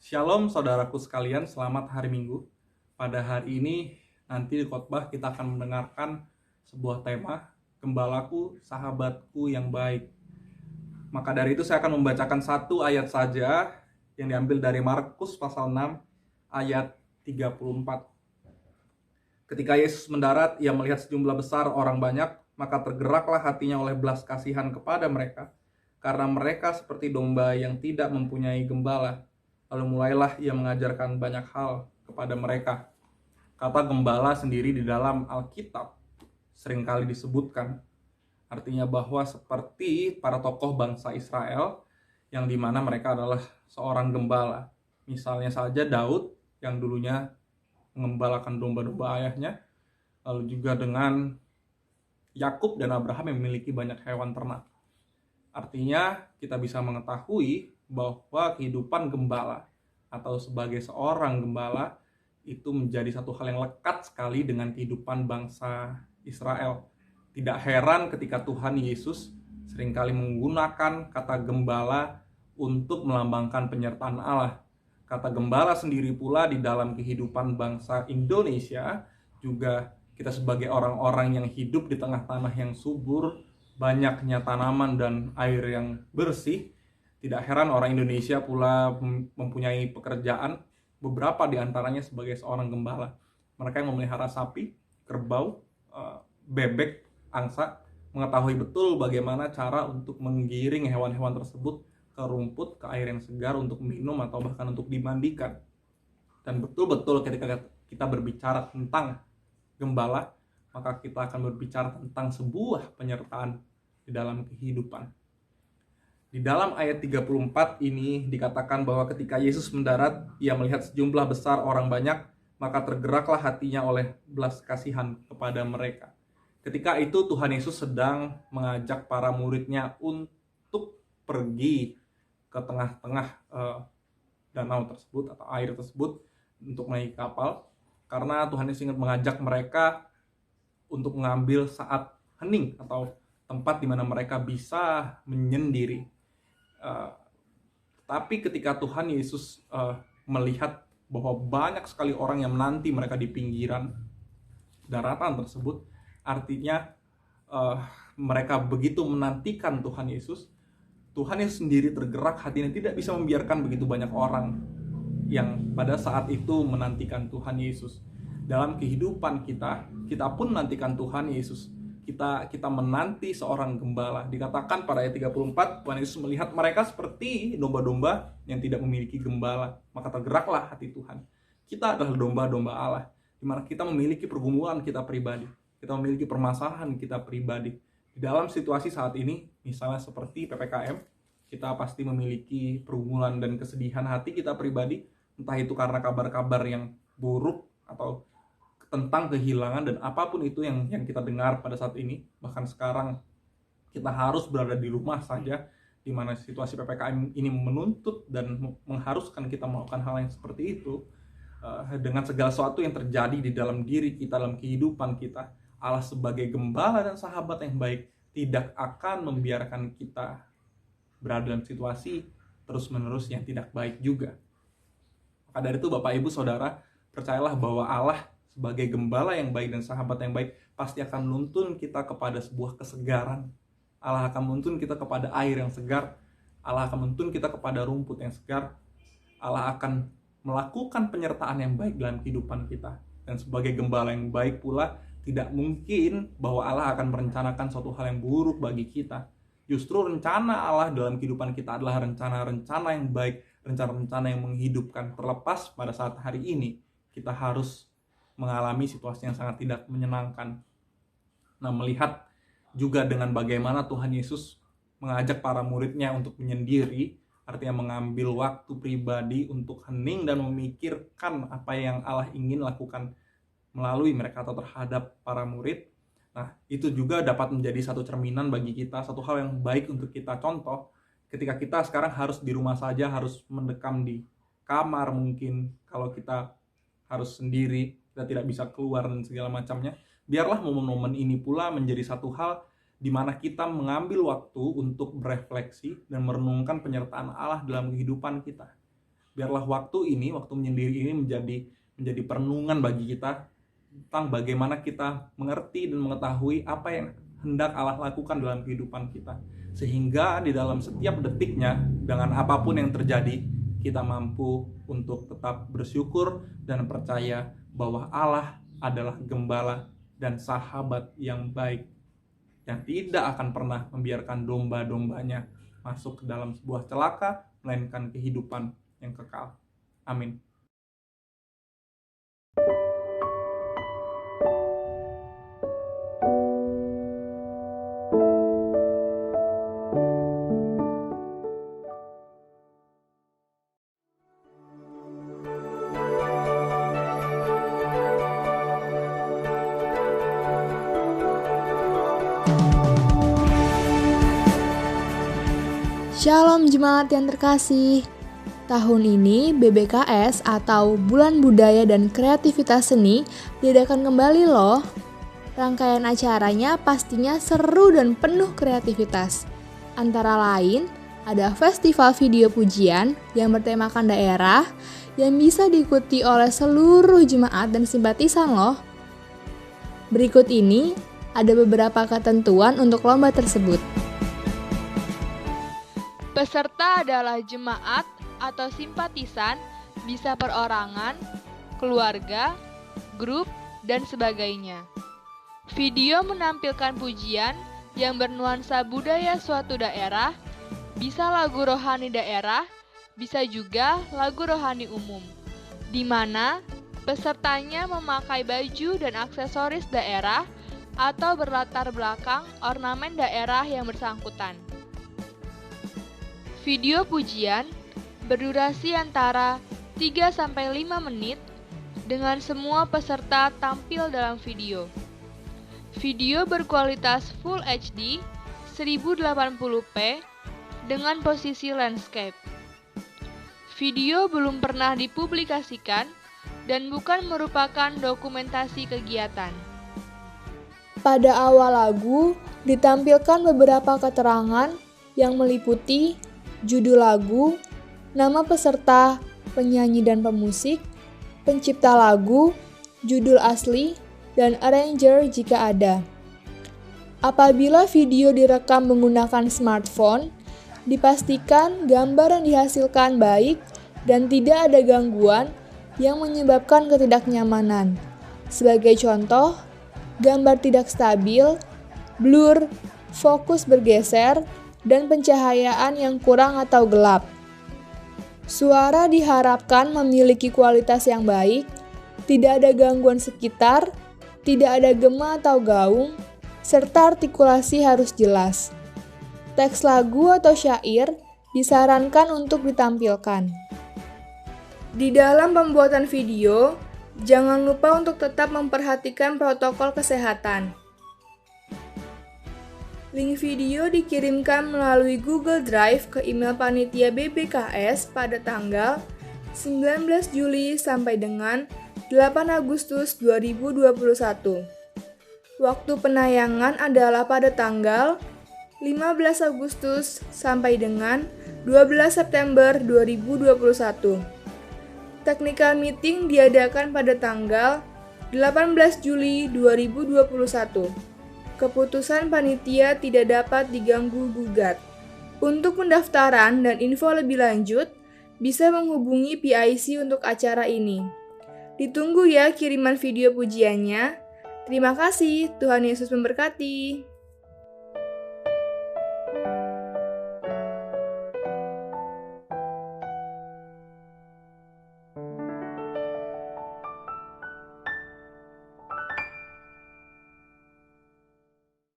Shalom saudaraku sekalian, selamat hari Minggu. Pada hari ini nanti di khotbah kita akan mendengarkan sebuah tema, Gembalaku, Sahabatku yang Baik. Maka dari itu saya akan membacakan satu ayat saja yang diambil dari Markus pasal 6 ayat 34. Ketika Yesus mendarat, ia melihat sejumlah besar orang banyak, maka tergeraklah hatinya oleh belas kasihan kepada mereka, karena mereka seperti domba yang tidak mempunyai gembala. Lalu mulailah ia mengajarkan banyak hal kepada mereka. Kata gembala sendiri di dalam Alkitab seringkali disebutkan, artinya bahwa seperti para tokoh bangsa Israel, yang dimana mereka adalah seorang gembala. Misalnya saja Daud yang dulunya mengembalakan domba-domba ayahnya, lalu juga dengan Yakub dan Abraham yang memiliki banyak hewan ternak. Artinya kita bisa mengetahui bahwa kehidupan gembala atau sebagai seorang gembala itu menjadi satu hal yang lekat sekali dengan kehidupan bangsa Israel. Tidak heran ketika Tuhan Yesus seringkali menggunakan kata gembala untuk melambangkan penyertaan Allah. Kata gembala sendiri pula di dalam kehidupan bangsa Indonesia, juga kita sebagai orang-orang yang hidup di tengah tanah yang subur, banyaknya tanaman dan air yang bersih, tidak heran orang Indonesia pula mempunyai pekerjaan, beberapa di antaranya sebagai seorang gembala. Mereka yang memelihara sapi, kerbau, bebek, angsa, mengetahui betul bagaimana cara untuk menggiring hewan-hewan tersebut ke rumput, ke air yang segar untuk minum atau bahkan untuk dimandikan. Dan betul-betul ketika kita berbicara tentang gembala, maka kita akan berbicara tentang sebuah penyertaan di dalam kehidupan. Di dalam ayat 34 ini dikatakan bahwa ketika Yesus mendarat, ia melihat sejumlah besar orang banyak, maka tergeraklah hatinya oleh belas kasihan kepada mereka. Ketika itu Tuhan Yesus sedang mengajak para muridnya untuk pergi ke tengah-tengah danau tersebut atau air tersebut untuk naik kapal, karena Tuhan Yesus ingin mengajak mereka untuk mengambil saat hening atau tempat di mana mereka bisa menyendiri. Tapi ketika Tuhan Yesus melihat bahwa banyak sekali orang yang menanti mereka di pinggiran daratan tersebut, artinya mereka begitu menantikan Tuhan Yesus sendiri tergerak hatinya, tidak bisa membiarkan begitu banyak orang yang pada saat itu menantikan Tuhan Yesus. Dalam kehidupan kita pun menantikan Tuhan Yesus. Kita menanti seorang gembala. Dikatakan pada ayat 34, Tuhan Yesus melihat mereka seperti domba-domba yang tidak memiliki gembala, maka tergeraklah hati Tuhan. Kita adalah domba-domba Allah, di mana kita memiliki pergumulan kita pribadi, kita memiliki permasalahan kita pribadi. Di dalam situasi saat ini, misalnya seperti PPKM, kita pasti memiliki pergumulan dan kesedihan hati kita pribadi, entah itu karena kabar-kabar yang buruk atau tentang kehilangan dan apapun itu yang kita dengar pada saat ini. Bahkan sekarang kita harus berada di rumah saja, di mana situasi PPKM ini menuntut dan mengharuskan kita melakukan hal yang seperti itu. Dengan segala sesuatu yang terjadi di dalam diri kita, dalam kehidupan kita, Allah sebagai gembala dan sahabat yang baik tidak akan membiarkan kita berada dalam situasi terus-menerus yang tidak baik juga. Maka dari itu Bapak Ibu Saudara, percayalah bahwa Allah sebagai gembala yang baik dan sahabat yang baik pasti akan menuntun kita kepada sebuah kesegaran. Allah akan menuntun kita kepada air yang segar. Allah akan menuntun kita kepada rumput yang segar. Allah akan melakukan penyertaan yang baik dalam kehidupan kita. Dan sebagai gembala yang baik pula, tidak mungkin bahwa Allah akan merencanakan suatu hal yang buruk bagi kita. Justru rencana Allah dalam kehidupan kita adalah rencana-rencana yang baik, rencana-rencana yang menghidupkan. Terlepas pada saat hari ini kita harus mengalami situasi yang sangat tidak menyenangkan. Nah, melihat juga dengan bagaimana Tuhan Yesus mengajak para muridnya untuk menyendiri, artinya mengambil waktu pribadi untuk hening dan memikirkan apa yang Allah ingin lakukan melalui mereka atau terhadap para murid. Nah, itu juga dapat menjadi satu cerminan bagi kita, satu hal yang baik untuk kita contoh ketika kita sekarang harus di rumah saja, harus mendekam di kamar mungkin, kalau kita harus sendiri, kita tidak bisa keluar dan segala macamnya. Biarlah momen-momen ini pula menjadi satu hal di mana kita mengambil waktu untuk berefleksi dan merenungkan penyertaan Allah dalam kehidupan kita. Biarlah waktu menyendiri ini menjadi perenungan bagi kita tentang bagaimana kita mengerti dan mengetahui apa yang hendak Allah lakukan dalam kehidupan kita. Sehingga di dalam setiap detiknya, dengan apapun yang terjadi, kita mampu untuk tetap bersyukur dan percaya bahwa Allah adalah gembala dan sahabat yang baik, yang tidak akan pernah membiarkan domba-dombanya masuk ke dalam sebuah celaka, melainkan kehidupan yang kekal. Amin. Shalom jemaat yang terkasih. Tahun ini BBKS atau Bulan Budaya dan Kreativitas Seni diadakan kembali loh. Rangkaian acaranya pastinya seru dan penuh kreativitas. Antara lain, ada festival video pujian yang bertemakan daerah yang bisa diikuti oleh seluruh jemaat dan simpatisan loh. Berikut ini ada beberapa ketentuan untuk lomba tersebut. Peserta adalah jemaat atau simpatisan, bisa perorangan, keluarga, grup, dan sebagainya. Video menampilkan pujian yang bernuansa budaya suatu daerah, bisa lagu rohani daerah, bisa juga lagu rohani umum, di mana pesertanya memakai baju dan aksesoris daerah atau berlatar belakang ornamen daerah yang bersangkutan. Video pujian berdurasi antara 3-5 menit dengan semua peserta tampil dalam video. Video berkualitas Full HD 1080p dengan posisi landscape. Video belum pernah dipublikasikan dan bukan merupakan dokumentasi kegiatan. Pada awal lagu ditampilkan beberapa keterangan yang meliputi judul lagu, nama peserta, penyanyi dan pemusik, pencipta lagu, judul asli, dan arranger jika ada. Apabila video direkam menggunakan smartphone, dipastikan gambar yang dihasilkan baik dan tidak ada gangguan yang menyebabkan ketidaknyamanan. Sebagai contoh, gambar tidak stabil, blur, fokus bergeser, dan pencahayaan yang kurang atau gelap. Suara diharapkan memiliki kualitas yang baik, tidak ada gangguan sekitar, tidak ada gema atau gaung, serta artikulasi harus jelas. Teks lagu atau syair disarankan untuk ditampilkan. Di dalam pembuatan video, jangan lupa untuk tetap memperhatikan protokol kesehatan. Link video dikirimkan melalui Google Drive ke email panitia BBKS pada tanggal 19 Juli sampai dengan 8 Agustus 2021. Waktu penayangan adalah pada tanggal 15 Agustus sampai dengan 12 September 2021. Technical meeting diadakan pada tanggal 18 Juli 2021. Keputusan panitia tidak dapat diganggu-gugat. Untuk pendaftaran dan info lebih lanjut, bisa menghubungi PIC untuk acara ini. Ditunggu ya kiriman video pujiannya. Terima kasih, Tuhan Yesus memberkati.